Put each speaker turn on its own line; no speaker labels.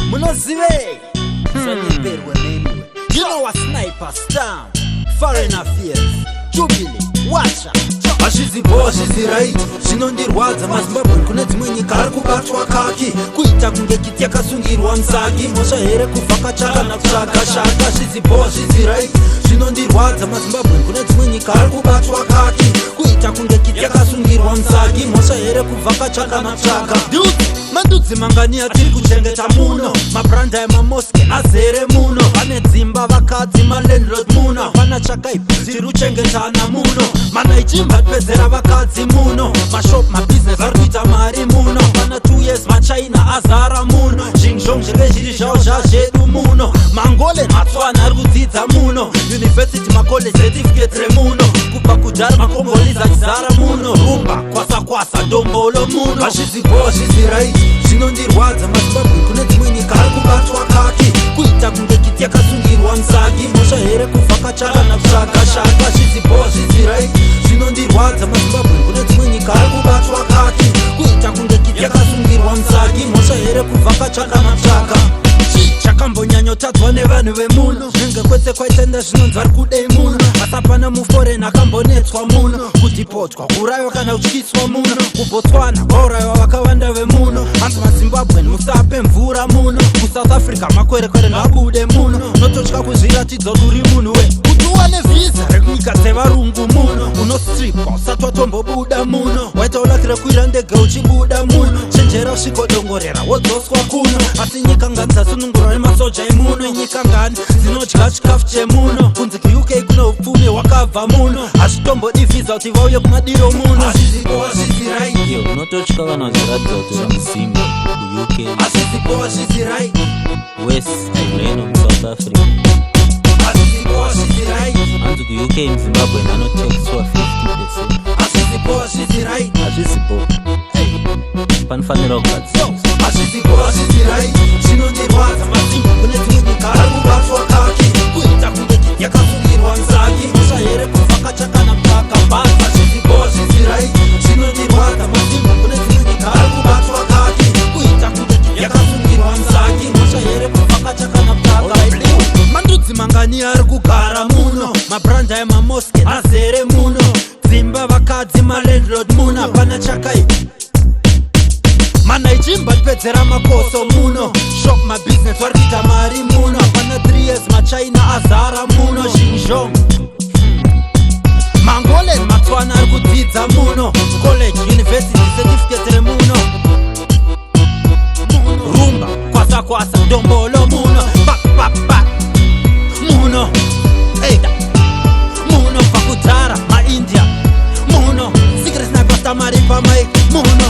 Munozive Saniperwe menwe. You know a sniper stamp. Foreign affairs Jubilee Watcha Azvizibo azvizirai zvinondirwadza maZimbabwe kune dzimwe nyika ari kubatwa kaki kuita kunge kiti yakasungirwa musagi mhosva here kuvhakatsvaka nakutsvaga shaka azvizibo azvizirai zvinondirwadza maZimbabwe kune dzimwe nyika ari kubatwa kaki kuita kunge kiti yakasungirwa musagi mhosva here kuvhakatsvaka nakutsvaga mandudzi mangani atiri kuchengeta muno mabranda emamoske azere muno vane dzimba vakadzi malandlord muno vana chakaipa tiri kuchengetana muno manaichimba pezera vakadzi muno mashop mabusiness ari kuita mari muno vana 2 years machina azara muno zvinzvong zvinge zviri zvavo zvazvedu muno mangole matswana ari kudzidza muno university macollege certificate remuno kubva kudhara makombolizi achizara muno rumba kwasa ndombolo muno azvizibo azvizirai zvinondirwadza maZimbabwe kune dzimwe nyika ari kubatwa kaki kuita kunge kiti yakasungirwa musagi mhosva here kuvhakatsvaka nakutsvaga shaka azvizibo azvizirai zvinondirwadza maZimbabwe kune dzimwe nyika ari kubatwa kaki kuita kunge kiti yakasungirwa musagi mhosva here kuvhakatsvaka nakutsvaga chakambonyanyotadzwa nevanhu vemuno nenge kwese kwaitenda zvinonzi ari kudei muno asi hapana muforeni akambonetswa muno kudhipotwa kuurayiwa kana kutyiswa muno kubotswana kwaurayiwa vakawanda vemuno asi maZimbabwe musape mvura muno kusouth africa makwerekwere ngabude muno nototya kuzviratidza kuti uri munhu kuti uwane vhisa rekunyika dzevarungu muno unostripwa usati watombobuda muno waitaulakira kuira ndege uchibuda muno chenjera usvikodongorera wodzoswa kuno asi nyika ngani dzasunungurwa nemasoja emuno nyika ngani dzinodya chikafu chemuno kunzi kuuk kuno upfumi hwakabva muno hazvitombodi vhisa kuti vauye kumadiro muno azvizibo azvizirai
unototya kana uchiratidza kuti uri muZimba kuuk
azvizibo azvizirai
west reno musouth africa
azvizibo azvizirai
hanzi kuuk muZimbabwe anotaxwa 50%.
azvizibo azvizirai
hazvizibo panofanira kugadzirwa
azvizibo azvizirai zvinondirwadza maZimbabwe kune dzimwe nyika ari kubatwa kaki kuita kunge kiti yakasungirwa musagi mhosva here kuvhakatsvaka nakutsvaga basa azvizibo azvizirai zvinondirwadza maZimbabwe kune dzimwe nyika ari kubatwa kaki kuita kunge kiti yakasungirwa musagi mhosva here kuvhakatsvaka nakutsvaga mandudzi mangani ari kugara muno mabranda emamoske azere muno dzimba vakadzi malandlord muno hapana chakaipa manaichimba tipedzera makoso muno shop mabusiness vari kuita mari muno hapana 3 years machina azara muno zhinzhong mangole matswana ari kudzidza muno college university certificate remuno rumba kwasa ndombolo muno pa muno eida muno pakudhara maindia muno secret sniper stamari pamai muno